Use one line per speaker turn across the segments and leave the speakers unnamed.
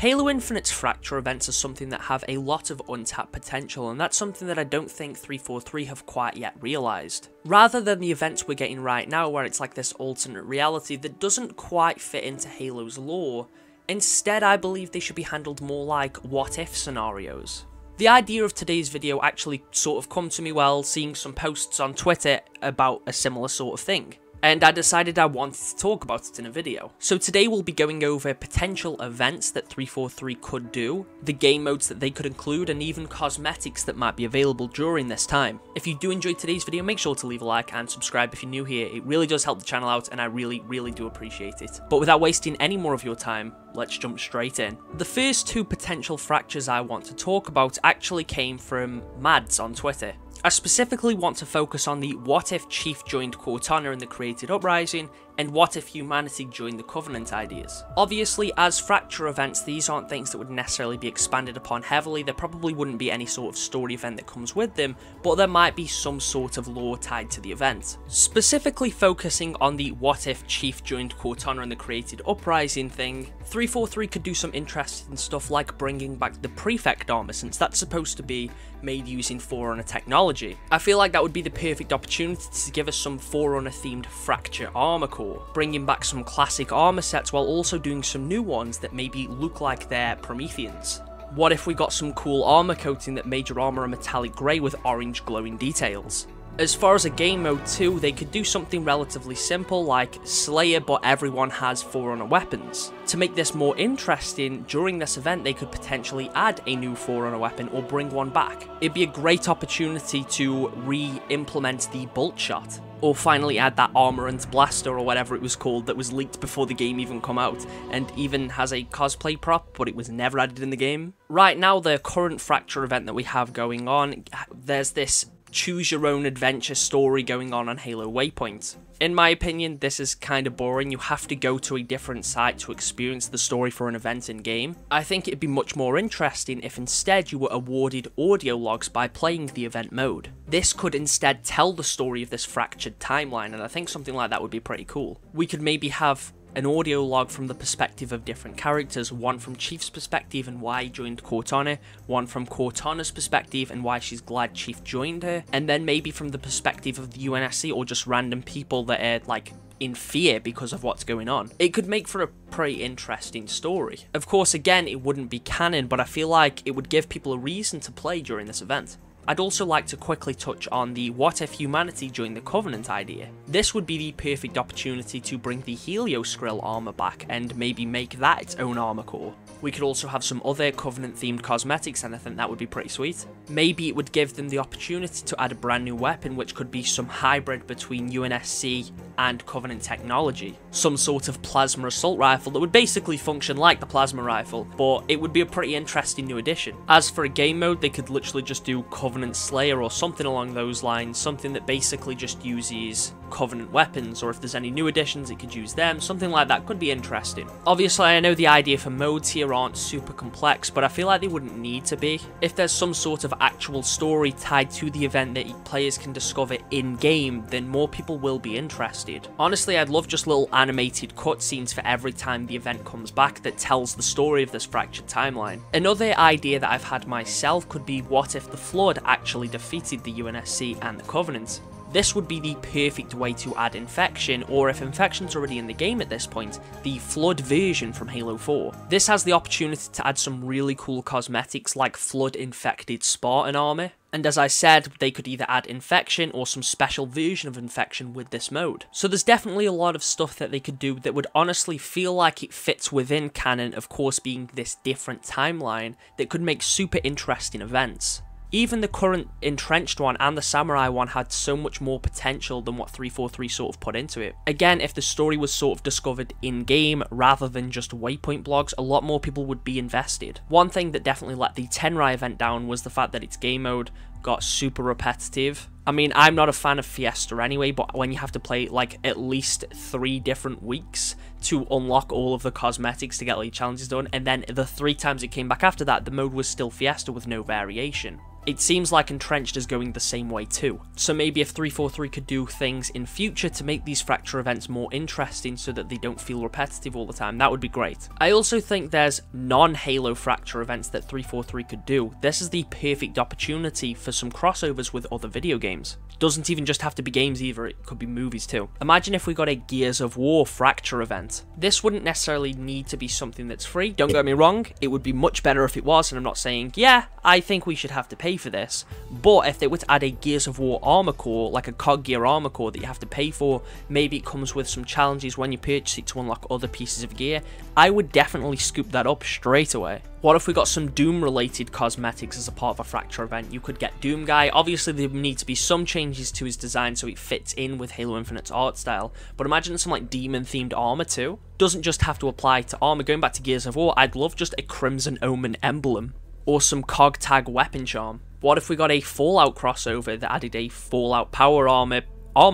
Halo Infinite's Fracture events are something that have a lot of untapped potential, and that's something that I don't think 343 have quite yet realised. Rather than the events we're getting right now, where it's like this alternate reality that doesn't quite fit into Halo's lore, instead I believe they should be handled more like what-if scenarios. The idea of today's video actually sort of come to me while seeing some posts on Twitter about a similar sort of thing, and I decided I wanted to talk about it in a video. So today we'll be going over potential events that 343 could do, the game modes that they could include, and even cosmetics that might be available during this time. If you do enjoy today's video, make sure to leave a like and subscribe if you're new here. It really does help the channel out, and I really do appreciate it. But without wasting any more of your time, let's jump straight in. The first two potential fractures I want to talk about actually came from Mads on Twitter. I specifically want to focus on the what if Chief joined Cortana in the Created Uprising, and what if humanity joined the Covenant ideas. Obviously, as Fracture events, these aren't things that would necessarily be expanded upon heavily. There probably wouldn't be any sort of story event that comes with them, but there might be some sort of lore tied to the event. Specifically focusing on the what if Chief joined Cortana in the Created Uprising thing, 343 could do some interesting stuff like bringing back the Prefect armor, since that's supposed to be made using Forerunner technology. I feel like that would be the perfect opportunity to give us some Forerunner themed Fracture armor core, bringing back some classic armor sets while also doing some new ones that maybe look like they're Prometheans. What if we got some cool armor coating that made your armor a metallic grey with orange glowing details? As far as a game mode too, they could do something relatively simple like Slayer but everyone has Forerunner weapons. To make this more interesting, during this event they could potentially add a new Forerunner weapon or bring one back. It'd be a great opportunity to re-implement the Bolt Shot, or finally add that Armorant Blaster or whatever it was called that was leaked before the game even come out, and even has a cosplay prop, but it was never added in the game. Right now, the current Fracture event that we have going on, there's this choose your own adventure story going on Halo Waypoint. In my opinion, this is kind of boring. You have to go to a different site to experience the story for an event in game. I think it'd be much more interesting if instead you were awarded audio logs by playing the event mode. This could instead tell the story of this fractured timeline, and I think something like that would be pretty cool. We could maybe have an audio log from the perspective of different characters, one from Chief's perspective and why he joined Cortana, one from Cortana's perspective and why she's glad Chief joined her, and then maybe from the perspective of the UNSC or just random people that are like in fear because of what's going on. It could make for a pretty interesting story. Of course, again, it wouldn't be canon, but I feel like it would give people a reason to play during this event. I'd also like to quickly touch on the what if humanity joined the Covenant idea. This would be the perfect opportunity to bring the Helioscrill armor back and maybe make that its own armor core. We could also have some other Covenant themed cosmetics, and I think that would be pretty sweet. Maybe it would give them the opportunity to add a brand new weapon which could be some hybrid between UNSC and Covenant technology. Some sort of plasma assault rifle that would basically function like the plasma rifle, but it would be a pretty interesting new addition. As for a game mode, they could literally just do Covenant Slayer or something along those lines, something that basically just uses Covenant weapons, or if there's any new additions it could use them, something like that could be interesting. Obviously I know the idea for modes here aren't super complex, but I feel like they wouldn't need to be. If there's some sort of actual story tied to the event that players can discover in-game, then more people will be interested. Honestly, I'd love just little animated cutscenes for every time the event comes back that tells the story of this fractured timeline. Another idea that I've had myself could be what if the Flood actually defeated the UNSC and the Covenant. This would be the perfect way to add Infection, or if Infection's already in the game at this point, the Flood version from Halo 4. This has the opportunity to add some really cool cosmetics like Flood infected Spartan armor, and as I said, they could either add Infection or some special version of Infection with this mode. So there's definitely a lot of stuff that they could do that would honestly feel like it fits within canon, of course being this different timeline, that could make super interesting events. Even the current Entrenched one and the Samurai one had so much more potential than what 343 sort of put into it. Again, if the story was sort of discovered in-game rather than just Waypoint blogs, a lot more people would be invested. One thing that definitely let the Tenrai event down was the fact that its game mode got super repetitive. I mean, I'm not a fan of Fiesta anyway, but when you have to play like at least 3 different weeks to unlock all of the cosmetics to get all your challenges done, and then the 3 times it came back after that, the mode was still Fiesta with no variation. It seems like Entrenched is going the same way too. So maybe if 343 could do things in future to make these Fracture events more interesting so that they don't feel repetitive all the time, that would be great. I also think there's non-Halo Fracture events that 343 could do. This is the perfect opportunity for some crossovers with other video games. Doesn't even just have to be games either, it could be movies too. Imagine if we got a Gears of War Fracture event. This wouldn't necessarily need to be something that's free, don't get me wrong, it would be much better if it was, and I'm not saying, yeah, I think we should have to pay for this, but if they were to add a Gears of War armor core, like a COG Gear armor core that you have to pay for, maybe it comes with some challenges when you purchase it to unlock other pieces of gear, I would definitely scoop that up straight away. What if we got some Doom related cosmetics as a part of a Fracture event? You could get Doom Guy. Obviously there need to be some changes to his design so it fits in with Halo Infinite's art style, but imagine some like demon themed armor too. Doesn't just have to apply to armor. Going back to Gears of War, I'd love just a Crimson Omen emblem or some COG tag weapon charm. What if we got a Fallout crossover that added a Fallout power armor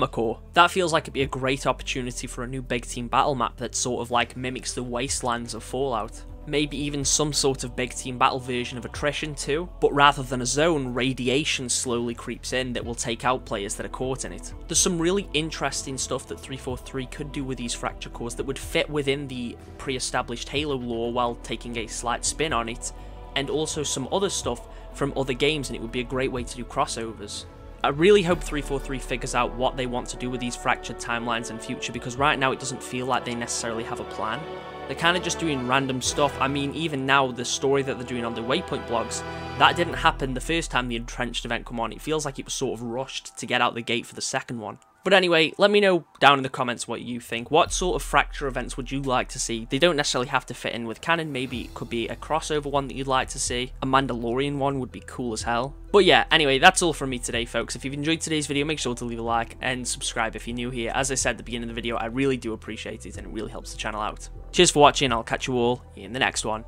core? That feels like it'd be a great opportunity for a new big team battle map that sort of like mimics the wastelands of Fallout. Maybe even some sort of big team battle version of Attrition too, but rather than a zone, radiation slowly creeps in that will take out players that are caught in it. There's some really interesting stuff that 343 could do with these Fracture cores that would fit within the pre-established Halo lore while taking a slight spin on it, and also some other stuff from other games, and it would be a great way to do crossovers. I really hope 343 figures out what they want to do with these fractured timelines in future, because right now it doesn't feel like they necessarily have a plan. They're kind of just doing random stuff. I mean, even now, the story that they're doing on the Waypoint blogs, that didn't happen the first time the Entrenched event come on. It feels like it was sort of rushed to get out the gate for the second one. But anyway, let me know down in the comments what you think. What sort of Fracture events would you like to see? They don't necessarily have to fit in with canon. Maybe it could be a crossover one that you'd like to see. A Mandalorian one would be cool as hell. But yeah, anyway, that's all from me today, folks. If you've enjoyed today's video, make sure to leave a like and subscribe if you're new here. As I said at the beginning of the video, I really do appreciate it and it really helps the channel out. Cheers for watching. I'll catch you all in the next one.